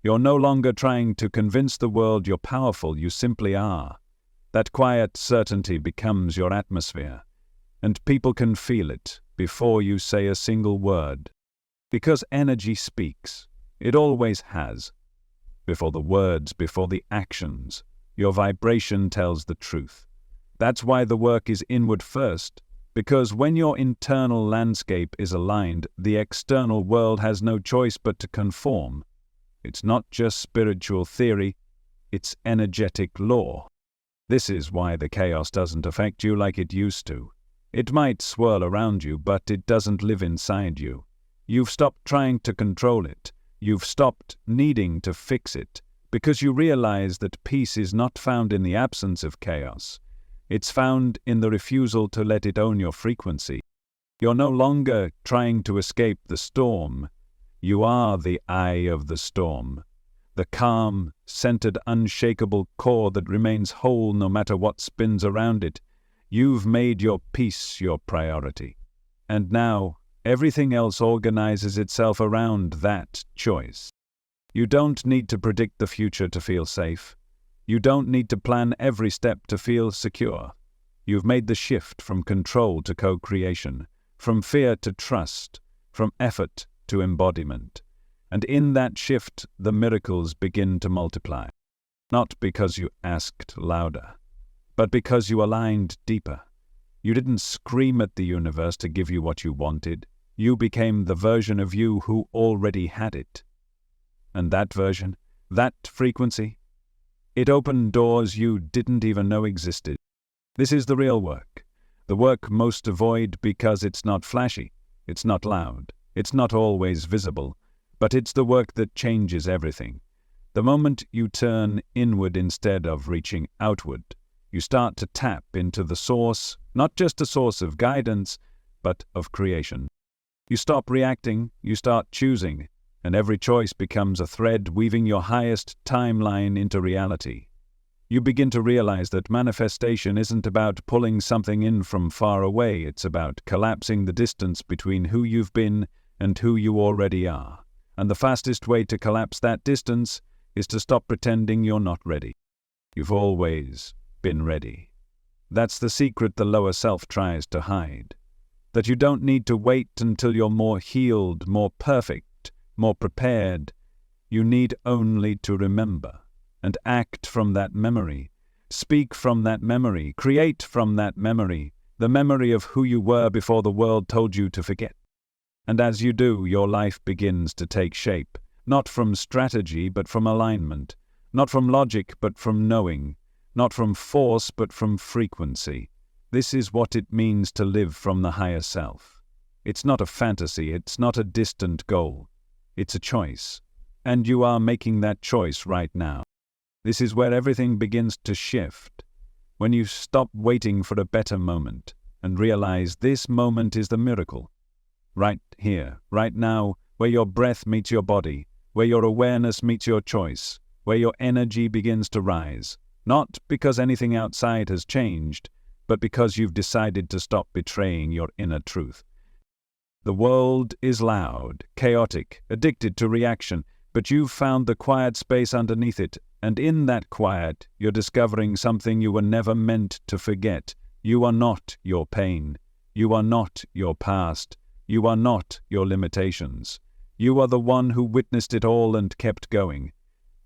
Speaker 1: You're no longer trying to convince the world you're powerful, you simply are. That quiet certainty becomes your atmosphere, and people can feel it before you say a single word. Because energy speaks, it always has. Before the words, before the actions, your vibration tells the truth. That's why the work is inward first, because when your internal landscape is aligned, the external world has no choice but to conform. It's not just spiritual theory, it's energetic law. This is why the chaos doesn't affect you like it used to. It might swirl around you, but it doesn't live inside you. You've stopped trying to control it. You've stopped needing to fix it, because you realize that peace is not found in the absence of chaos. It's found in the refusal to let it own your frequency. You're no longer trying to escape the storm. You are the eye of the storm, the calm, centered, unshakable core that remains whole no matter what spins around it. You've made your peace your priority. And now, everything else organizes itself around that choice. You don't need to predict the future to feel safe. You don't need to plan every step to feel secure. You've made the shift from control to co-creation, from fear to trust, from effort to embodiment. And in that shift, the miracles begin to multiply. Not because you asked louder, but because you aligned deeper. You didn't scream at the universe to give you what you wanted. You became the version of you who already had it. And that version, that frequency, it opened doors you didn't even know existed. This is the real work. The work most avoid because it's not flashy, it's not loud. It's not always visible, but it's the work that changes everything. The moment you turn inward instead of reaching outward, you start to tap into the source, not just a source of guidance, but of creation. You stop reacting, you start choosing, and every choice becomes a thread weaving your highest timeline into reality. You begin to realize that manifestation isn't about pulling something in from far away, it's about collapsing the distance between who you've been and who you already are. And the fastest way to collapse that distance is to stop pretending you're not ready. You've always been ready. That's the secret the lower self tries to hide. That you don't need to wait until you're more healed, more perfect, more prepared. You need only to remember and act from that memory, speak from that memory, create from that memory, the memory of who you were before the world told you to forget. And as you do, your life begins to take shape, not from strategy but from alignment, not from logic but from knowing, not from force but from frequency. This is what it means to live from the higher self. It's not a fantasy, it's not a distant goal. It's a choice. And you are making that choice right now. This is where everything begins to shift. When you stop waiting for a better moment and realize this moment is the miracle. Right here, right now, where your breath meets your body, where your awareness meets your choice, where your energy begins to rise. Not because anything outside has changed, but because you've decided to stop betraying your inner truth. The world is loud, chaotic, addicted to reaction, but you've found the quiet space underneath it, and in that quiet, you're discovering something you were never meant to forget. You are not your pain. You are not your past. You are not your limitations. You are the one who witnessed it all and kept going.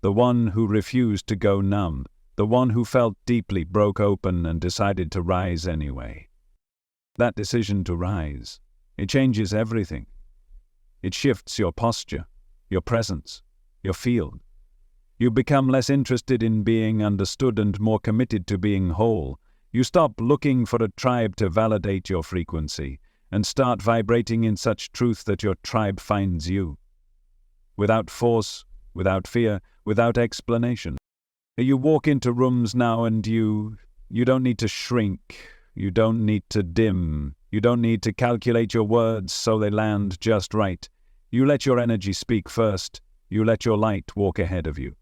Speaker 1: The one who refused to go numb. The one who felt deeply, broke open, and decided to rise anyway. That decision to rise, it changes everything. It shifts your posture, your presence, your field. You become less interested in being understood and more committed to being whole. You stop looking for a tribe to validate your frequency and start vibrating in such truth that your tribe finds you. Without force, without fear, without explanation. You walk into rooms now and you don't need to shrink, you don't need to dim, you don't need to calculate your words so they land just right. You let your energy speak first, you let your light walk ahead of you.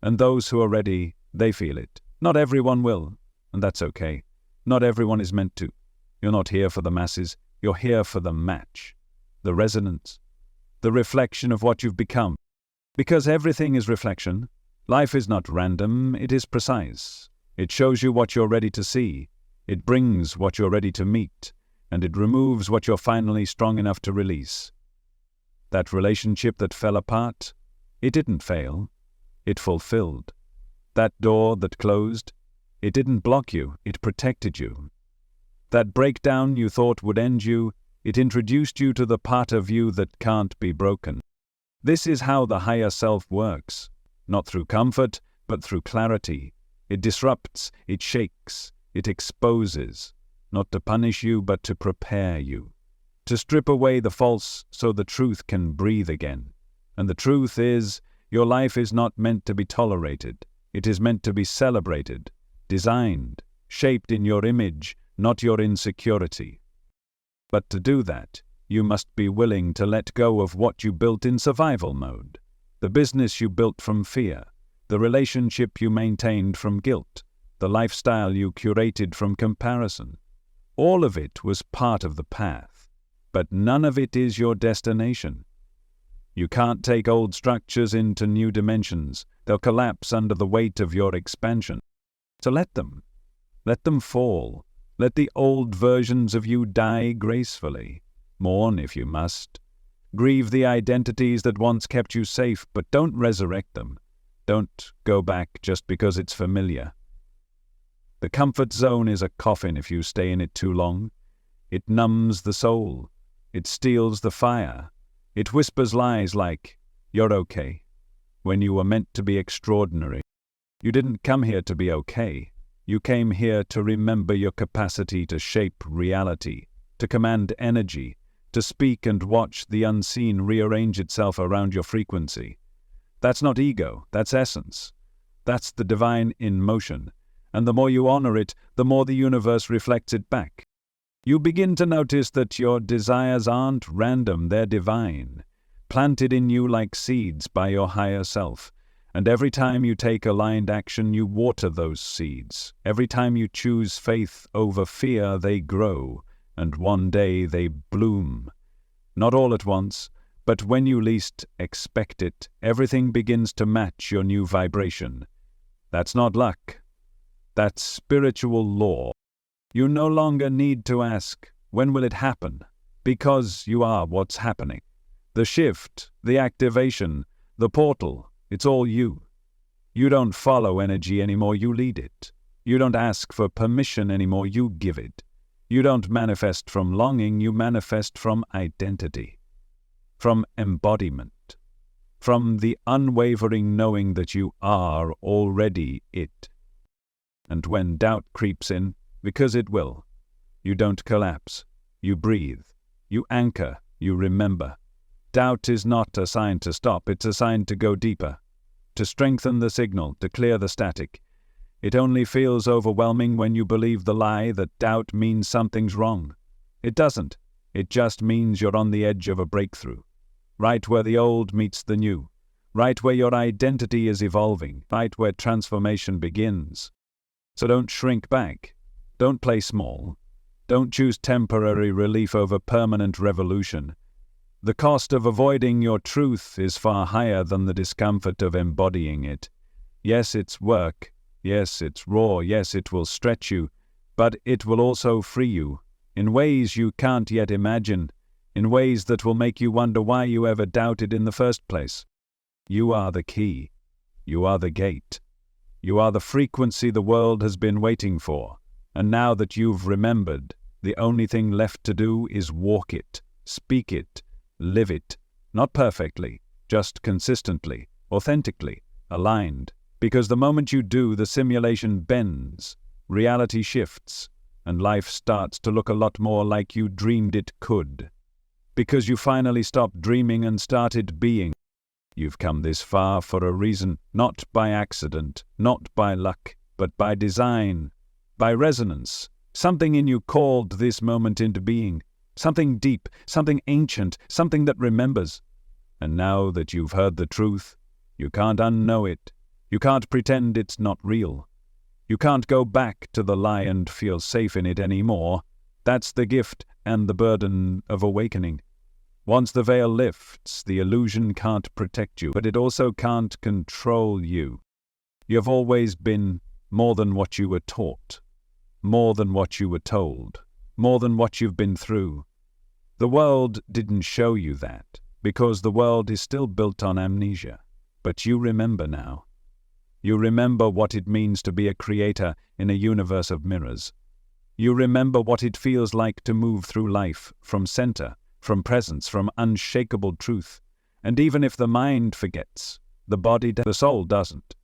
Speaker 1: And those who are ready, they feel it. Not everyone will, and that's okay. Not everyone is meant to. You're not here for the masses, you're here for the match, the resonance, the reflection of what you've become. Because everything is reflection. Life is not random, it is precise. It shows you what you're ready to see. It brings what you're ready to meet. And it removes what you're finally strong enough to release. That relationship that fell apart, it didn't fail. It fulfilled. That door that closed, it didn't block you, it protected you. That breakdown you thought would end you, it introduced you to the part of you that can't be broken. This is how the higher self works. Not through comfort, but through clarity. It disrupts, it shakes, it exposes, not to punish you, but to prepare you. To strip away the false so the truth can breathe again. And the truth is, your life is not meant to be tolerated. It is meant to be celebrated, designed, shaped in your image, not your insecurity. But to do that, you must be willing to let go of what you built in survival mode. The business you built from fear, the relationship you maintained from guilt, the lifestyle you curated from comparison. All of it was part of the path, but none of it is your destination. You can't take old structures into new dimensions. They'll collapse under the weight of your expansion. So let them fall. Let the old versions of you die gracefully. Mourn if you must. Grieve the identities that once kept you safe, but don't resurrect them. Don't go back just because it's familiar. The comfort zone is a coffin if you stay in it too long. It numbs the soul. It steals the fire. It whispers lies like, "You're okay," when you were meant to be extraordinary. You didn't come here to be okay. You came here to remember your capacity to shape reality, to command energy, to speak and watch the unseen rearrange itself around your frequency. That's not ego, that's essence. That's the divine in motion, and the more you honor it, the more the universe reflects it back. You begin to notice that your desires aren't random, they're divine, planted in you like seeds by your higher self. And every time you take aligned action, you water those seeds. Every time you choose faith over fear, they grow, and one day they bloom. Not all at once, but when you least expect it, everything begins to match your new vibration. That's not luck. That's spiritual law. You no longer need to ask, when will it happen? Because you are what's happening. The shift, the activation, the portal, it's all you. You don't follow energy anymore, you lead it. You don't ask for permission anymore, you give it. You don't manifest from longing, you manifest from identity, from embodiment, from the unwavering knowing that you are already it. And when doubt creeps in, because it will, you don't collapse, you breathe, you anchor, you remember. Doubt is not a sign to stop, it's a sign to go deeper, to strengthen the signal, to clear the static. It only feels overwhelming when you believe the lie that doubt means something's wrong. It doesn't. It just means you're on the edge of a breakthrough, right where the old meets the new, right where your identity is evolving, right where transformation begins. So don't shrink back. Don't play small. Don't choose temporary relief over permanent revolution. The cost of avoiding your truth is far higher than the discomfort of embodying it. Yes, it's work. Yes, it's raw. Yes, it will stretch you. But it will also free you, in ways you can't yet imagine, in ways that will make you wonder why you ever doubted in the first place. You are the key. You are the gate. You are the frequency the world has been waiting for. And now that you've remembered, the only thing left to do is walk it, speak it, live it. Not perfectly, just consistently, authentically, aligned. Because the moment you do, the simulation bends, reality shifts, and life starts to look a lot more like you dreamed it could. Because you finally stopped dreaming and started being. You've come this far for a reason, not by accident, not by luck, but by design, by resonance. Something in you called this moment into being. Something deep, something ancient, something that remembers. And now that you've heard the truth, you can't unknow it. You can't pretend it's not real. You can't go back to the lie and feel safe in it anymore. That's the gift and the burden of awakening. Once the veil lifts, the illusion can't protect you, but it also can't control you. You've always been more than what you were taught, more than what you were told, more than what you've been through. The world didn't show you that, because the world is still built on amnesia. But you remember now. You remember what it means to be a creator in a universe of mirrors. You remember what it feels like to move through life from center, from presence, from unshakable truth. And even if the mind forgets, the soul doesn't.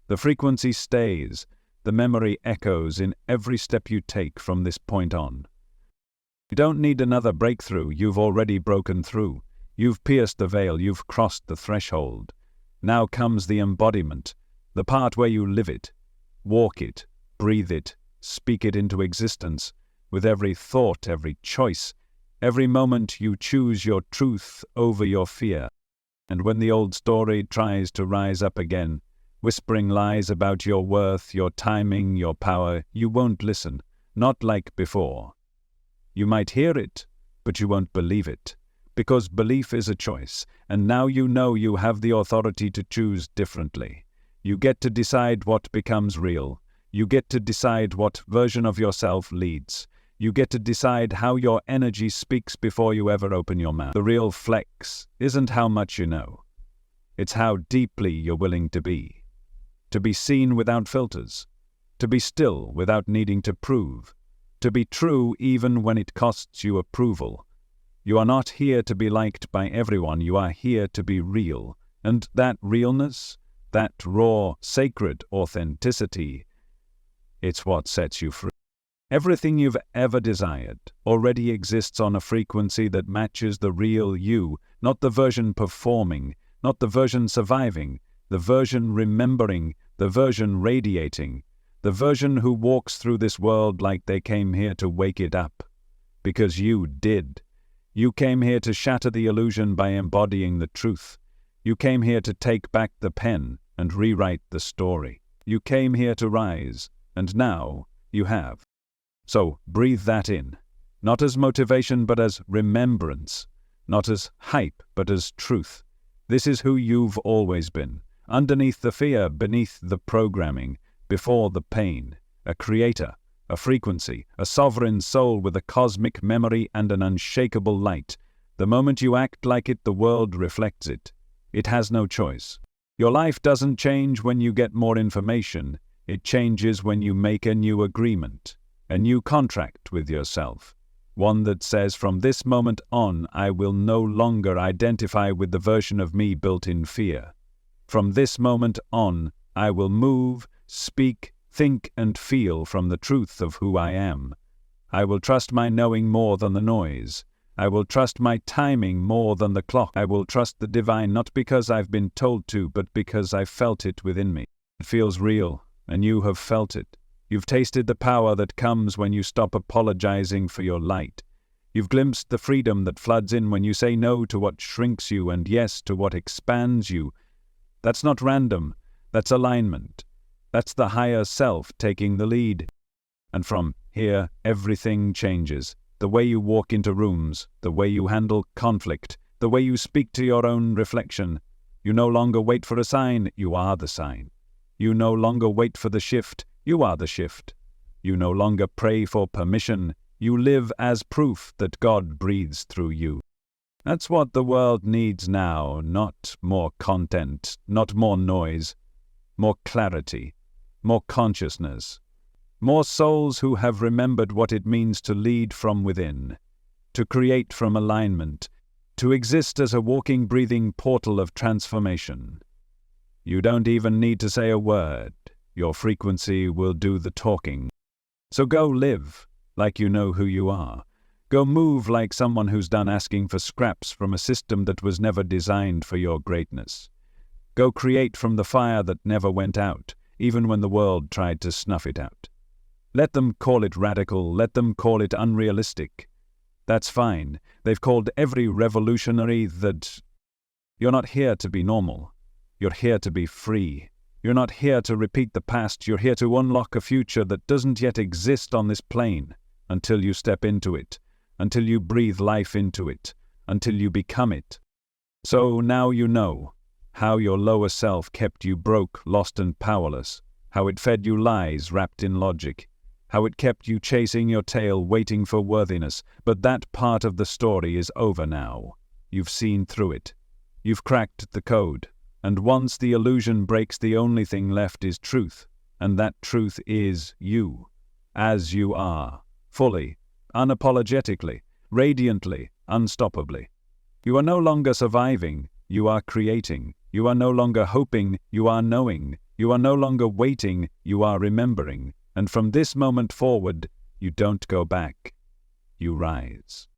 Speaker 1: The frequency stays, the memory echoes in every step you take from this point on. You don't need another breakthrough, you've already broken through. You've pierced the veil, you've crossed the threshold. Now comes the embodiment, the part where you live it, walk it, breathe it, speak it into existence, with every thought, every choice, every moment you choose your truth over your fear. And when the old story tries to rise up again, whispering lies about your worth, your timing, your power, you won't listen, not like before. You might hear it, but you won't believe it, because belief is a choice, and now you know you have the authority to choose differently. You get to decide what becomes real. You get to decide what version of yourself leads. You get to decide how your energy speaks before you ever open your mouth. The real flex isn't how much you know. It's how deeply you're willing to be. To be seen without filters. To be still without needing to prove. To be true even when it costs you approval. You are not here to be liked by everyone. You are here to be real. And that realness, that raw, sacred authenticity, it's what sets you free. Everything you've ever desired already exists on a frequency that matches the real you, not the version performing, not the version surviving, the version remembering, the version radiating, the version who walks through this world like they came here to wake it up. because you did. You came here to shatter the illusion by embodying the truth. You came here to take back the pen and rewrite the story. You came here to rise, and now you have. So breathe that in, not as motivation but as remembrance, not as hype but as truth. This is who you've always been, underneath the fear, beneath the programming, before the pain, a creator, a frequency, a sovereign soul with a cosmic memory and an unshakable light. The moment you act like it, the world reflects it. It has no choice. Your life doesn't change when you get more information. It changes when you make a new agreement, a new contract with yourself. One that says, from this moment on, I will no longer identify with the version of me built in fear. From this moment on, I will move, speak, think and feel from the truth of who I am. I will trust my knowing more than the noise. I will trust my timing more than the clock. I will trust the divine not because I've been told to, but because I felt it within me. It feels real, and you have felt it. You've tasted the power that comes when you stop apologizing for your light. You've glimpsed the freedom that floods in when you say no to what shrinks you and yes to what expands you. That's not random, that's alignment. That's the higher self taking the lead. And from here, everything changes. The way you walk into rooms, the way you handle conflict, the way you speak to your own reflection. You no longer wait for a sign, you are the sign. You no longer wait for the shift, you are the shift. You no longer pray for permission, you live as proof that God breathes through you. That's what the world needs now, not more content, not more noise, more clarity, more consciousness. More souls who have remembered what it means to lead from within, to create from alignment, to exist as a walking, breathing portal of transformation. You don't even need to say a word. Your frequency will do the talking. So go live like you know who you are. Go move like someone who's done asking for scraps from a system that was never designed for your greatness. Go create from the fire that never went out, even when the world tried to snuff it out. Let them call it radical, let them call it unrealistic. That's fine. They've called every revolutionary that. You're not here to be normal. You're here to be free. You're not here to repeat the past. You're here to unlock a future that doesn't yet exist on this plane until you step into it, until you breathe life into it, until you become it. So now you know how your lower self kept you broke, lost and powerless, how it fed you lies wrapped in logic, how it kept you chasing your tail, waiting for worthiness. But that part of the story is over now. You've seen through it. You've cracked the code. And once the illusion breaks, the only thing left is truth. And that truth is you. As you are. Fully. Unapologetically. Radiantly. Unstoppably. You are no longer surviving. You are creating. You are no longer hoping. You are knowing. You are no longer waiting. You are remembering. And from this moment forward, you don't go back. You rise.